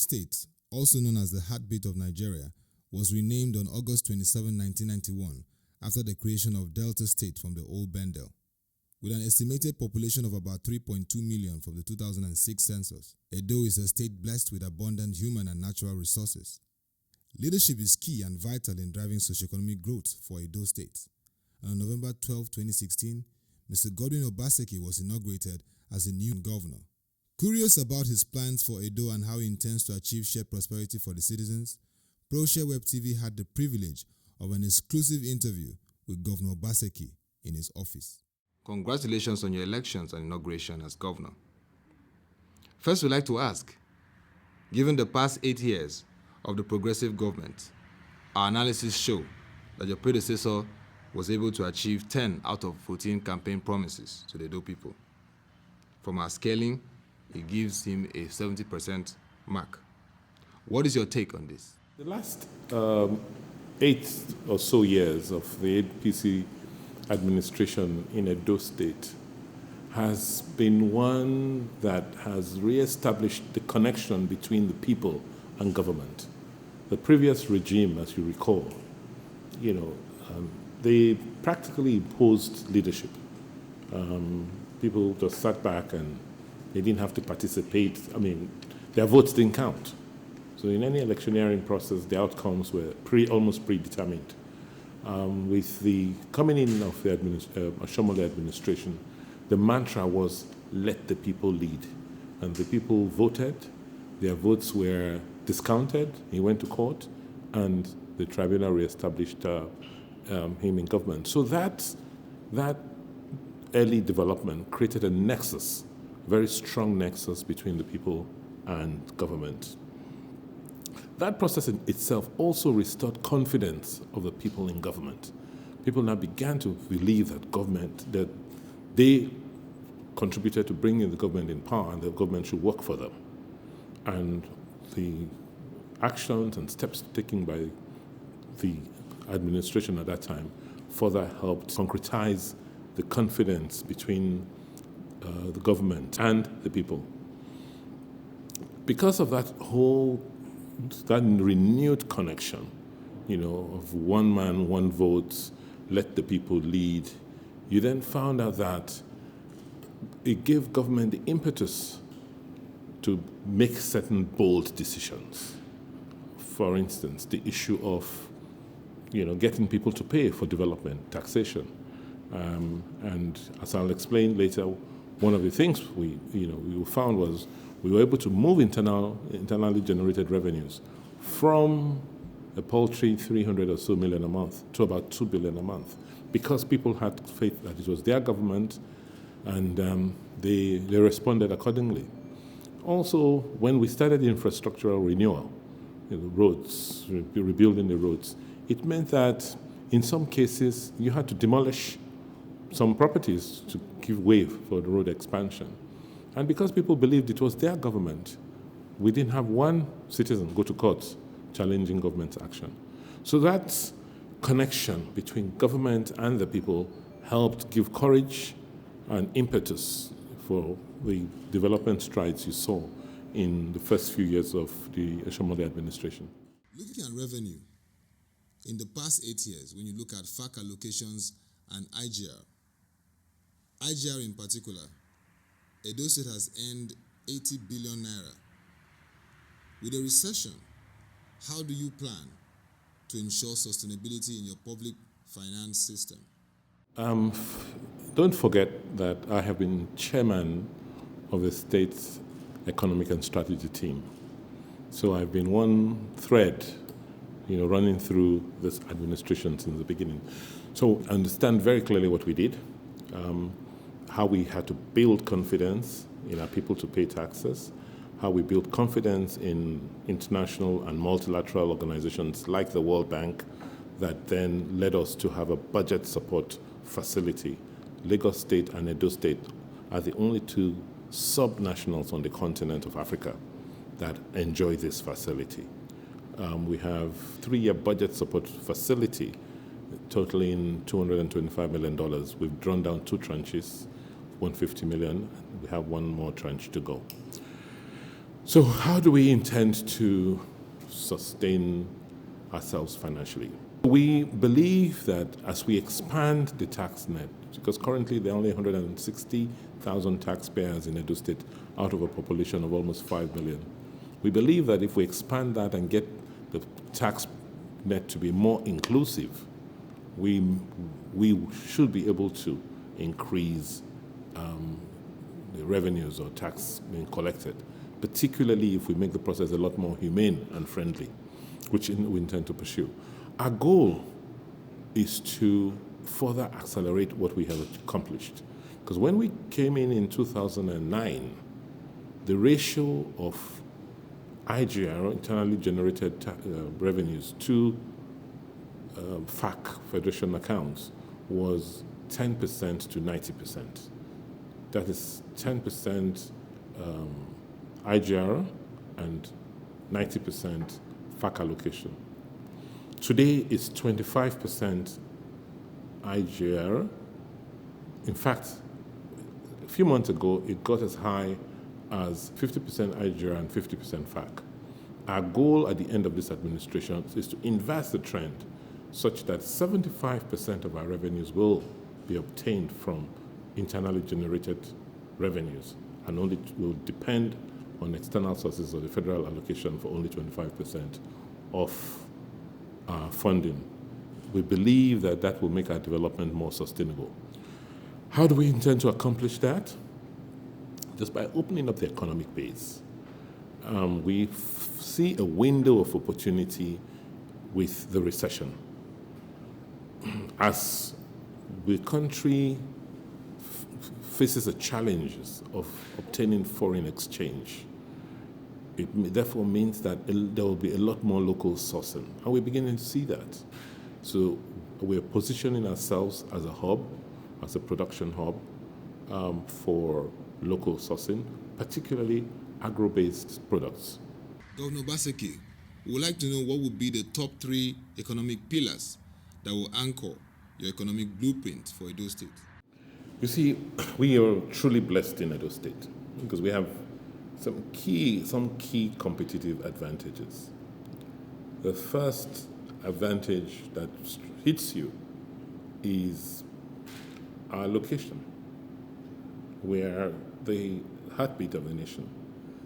State, also known as the heartbeat of Nigeria, was renamed on August 27, 1991 after the creation of Delta State from the old Bendel. With an estimated population of about 3.2 million from the 2006 census, Edo is a state blessed with abundant human and natural resources. Leadership is key and vital in driving socioeconomic growth for Edo State. And on November 12, 2016, Mr. Godwin Obaseki was inaugurated as the new governor. Curious about his plans for Edo and how he intends to achieve shared prosperity for the citizens, Proshare WebTV had the privilege of an exclusive interview with Governor Obaseki in his office. Congratulations on your elections and inauguration as governor. First, we'd like to ask, given the past 8 years of the progressive government, our analysis show that your predecessor was able to achieve 10 out of 14 campaign promises to the Edo people. From our scaling, it gives him a 70% mark. What is your take on this? The last 8 or so years of the APC administration in Edo State has been one that has re-established the connection between the people and government. The previous regime, as you recall, they practically imposed leadership. People just sat back and they didn't have to participate. Their votes didn't count. So in any electioneering process, the outcomes were almost predetermined. With the coming in of the Oshiomhole administration, the mantra was, let the people lead. And the people voted, their votes were discounted, he went to court, and the tribunal re-established him in government. So that early development created a nexus, a very strong nexus between the people and government. That process in itself also restored confidence of the people in government. People now began to believe that they contributed to bringing the government in power and the government should work for them. And the actions and steps taken by the administration at that time further helped concretize the confidence between the government and the people. Because of that renewed connection, of one man, one vote, let the people lead, you then found out that it gave government the impetus to make certain bold decisions. For instance, the issue of, getting people to pay for development, taxation. And as I'll explain later, one of the things we found was we were able to move internally generated revenues from a paltry 300 or so million a month to about 2 billion a month, because people had faith that it was their government and they responded accordingly. Also, when we started the infrastructural renewal, roads, rebuilding the roads, it meant that in some cases you had to demolish some properties to give way for the road expansion. And because people believed it was their government, we didn't have one citizen go to court challenging government's action. So that connection between government and the people helped give courage and impetus for the development strides you saw in the first few years of the Oshiomhole administration. Looking at revenue, in the past 8 years, when you look at FAC allocations and IGR in particular, Edo State has earned 80 billion naira. With a recession, how do you plan to ensure sustainability in your public finance system? Don't forget that I have been chairman of the state's economic and strategy team. So I've been one thread, running through this administration since the beginning. So I understand very clearly what we did, how we had to build confidence in our people to pay taxes, how we built confidence in international and multilateral organizations like the World Bank that then led us to have a budget support facility. Lagos State and Edo State are the only two sub-nationals on the continent of Africa that enjoy this facility. We have 3-year budget support facility totaling $225 million. We've drawn down 2 tranches, $150 million. We have one more tranche to go. So how do we intend to sustain ourselves financially? We believe that as we expand the tax net, because currently there are only 160,000 taxpayers in Edo State out of a population of almost 5 million. We believe that if we expand that and get the tax net to be more inclusive, we should be able to increase the revenues or tax being collected, particularly if we make the process a lot more humane and friendly, which we intend to pursue. Our goal is to further accelerate what we have accomplished. Because when we came in 2009, the ratio of IGR, internally generated revenues, to FAC, Federation accounts, was 10% to 90%. That is 10% IGR and 90% FAC allocation. Today it's 25% IGR. In fact, a few months ago, it got as high as 50% IGR and 50% FAC. Our goal at the end of this administration is to inverse the trend such that 75% of our revenues will be obtained from internally generated revenues and only will depend on external sources or the federal allocation for only 25% of our funding. We believe that that will make our development more sustainable. How do we intend to accomplish that? Just by opening up the economic base. We see a window of opportunity with the recession. As the country faces the challenges of obtaining foreign exchange, it therefore means that there will be a lot more local sourcing. And we're beginning to see that. So we're positioning ourselves as a hub, as a production hub for local sourcing, particularly agro-based products. Governor Obaseki, we would like to know what would be the top 3 economic pillars that will anchor your economic blueprint for Edo State. You see, we are truly blessed in Edo State because we have some key competitive advantages. The first advantage that hits you is our location. We are the heartbeat of the nation.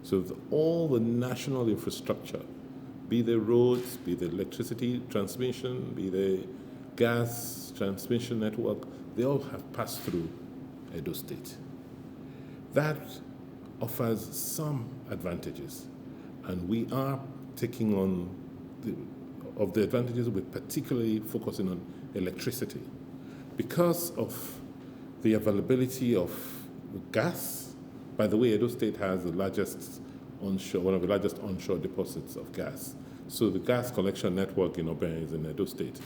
So all the national infrastructure, be the roads, be the electricity transmission, be the gas transmission network, they all have passed through Edo State. That offers some advantages, and we are taking on the advantages. We're particularly focusing on electricity because of the availability of gas. By the way, Edo State has the largest onshore, one of the largest onshore deposits of gas. So the gas collection network in Oben is in Edo State.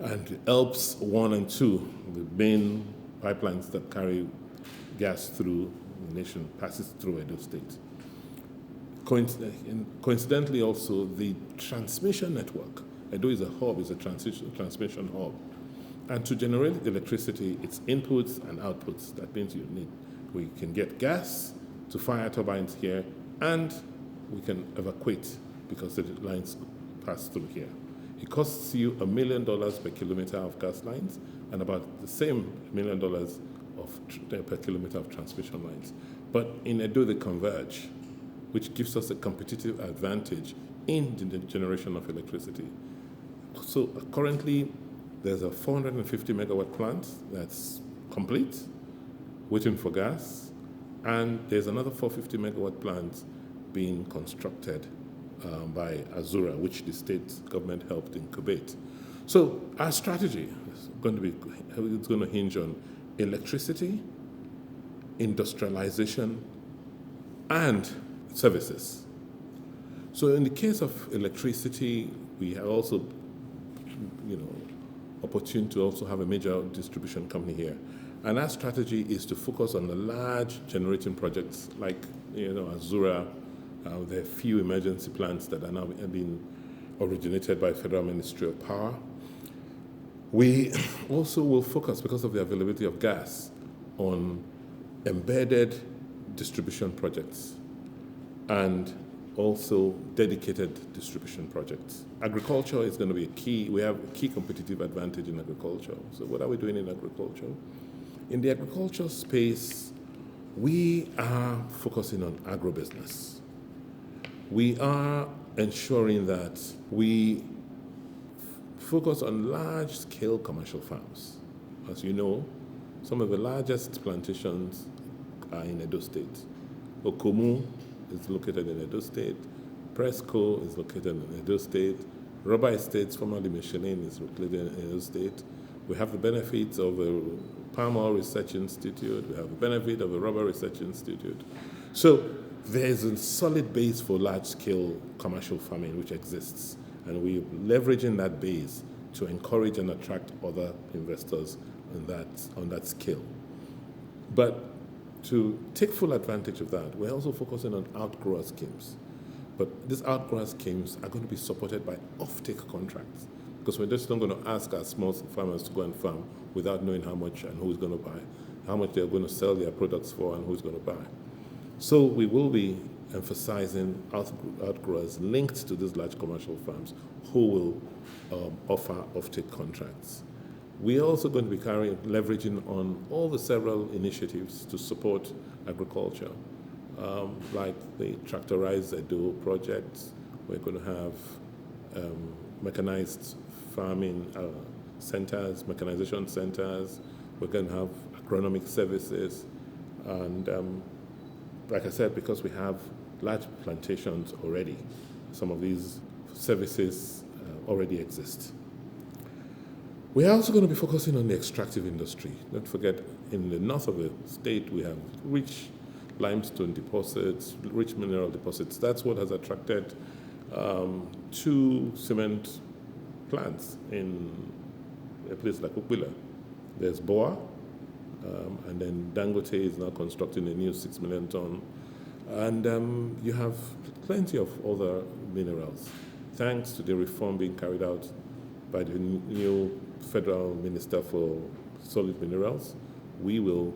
And ELPS 1 and 2, the main pipelines that carry gas through the nation, passes through Edo State. Coincidentally also, the transmission network, Edo is a hub, is a transmission hub. And to generate electricity, it's inputs and outputs. That means we can get gas to fire turbines here, and we can evacuate because the lines pass through here. It costs you $1 million per kilometer of gas lines and about the same $1 million per kilometer of transmission lines. But in Edo, they converge, which gives us a competitive advantage in the generation of electricity. So currently, there's a 450 megawatt plant that's complete, waiting for gas, and there's another 450 megawatt plant being constructed by Azura, which the state government helped incubate. So our strategy is going to hinge on electricity, industrialization, and services. So in the case of electricity, we are also, opportune to also have a major distribution company here. And our strategy is to focus on the large generating projects like, Azura. There are few emergency plants that are now being originated by Federal Ministry of Power. We also will focus, because of the availability of gas, on embedded distribution projects and also dedicated distribution projects. Agriculture is going to be a key. We have a key competitive advantage in agriculture. So what are we doing in agriculture? In the agriculture space, we are focusing on agribusiness. We are ensuring that we focus on large-scale commercial farms. As you know, some of the largest plantations are in Edo State. Okomu is located in Edo State. Presco is located in Edo State. Rubber Estates, formerly Michelin, is located in Edo State. We have the benefits of the Palm Oil Research Institute. We have the benefit of the Rubber Research Institute. So there's a solid base for large-scale commercial farming which exists, and we're leveraging that base to encourage and attract other investors on that scale. But to take full advantage of that, we're also focusing on outgrower schemes. But these outgrower schemes are going to be supported by off-take contracts, because we're just not going to ask our small farmers to go and farm without knowing how much and who's going to buy, how much they're going to sell their products for and who's going to buy. So we will be emphasizing outgrowers linked to these large commercial farms who will offer off-take contracts. We're also going to be leveraging on all the several initiatives to support agriculture, like the Tractorized Edo project. We're going to have mechanized farming centers, mechanization centers. We're going to have agronomic services. And like I said, because we have large plantations already, some of these services already exist. We are also going to be focusing on the extractive industry. Don't forget, in the north of the state, we have rich limestone deposits, rich mineral deposits. That's what has attracted 2 cement plants in a place like Ukbila. There's Boa, and then Dangote is now constructing a new 6 million ton. And you have plenty of other minerals. Thanks to the reform being carried out by the new Federal Minister for Solid Minerals, we are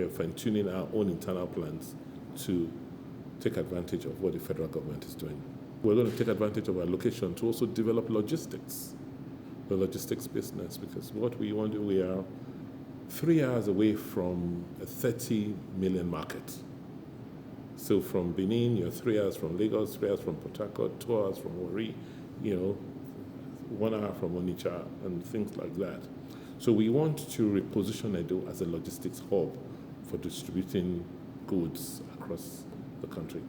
fine-tuning our own internal plans to take advantage of what the federal government is doing. We're going to take advantage of our location to also develop logistics, the logistics business, because what we want to do, we are 3 hours away from a 30 million market. So from Benin, you're 3 hours from Lagos, 3 hours from Port Harcourt, 2 hours from Warri, 1 hour from Onitsha, and things like that. So we want to reposition Edo as a logistics hub for distributing goods across the country.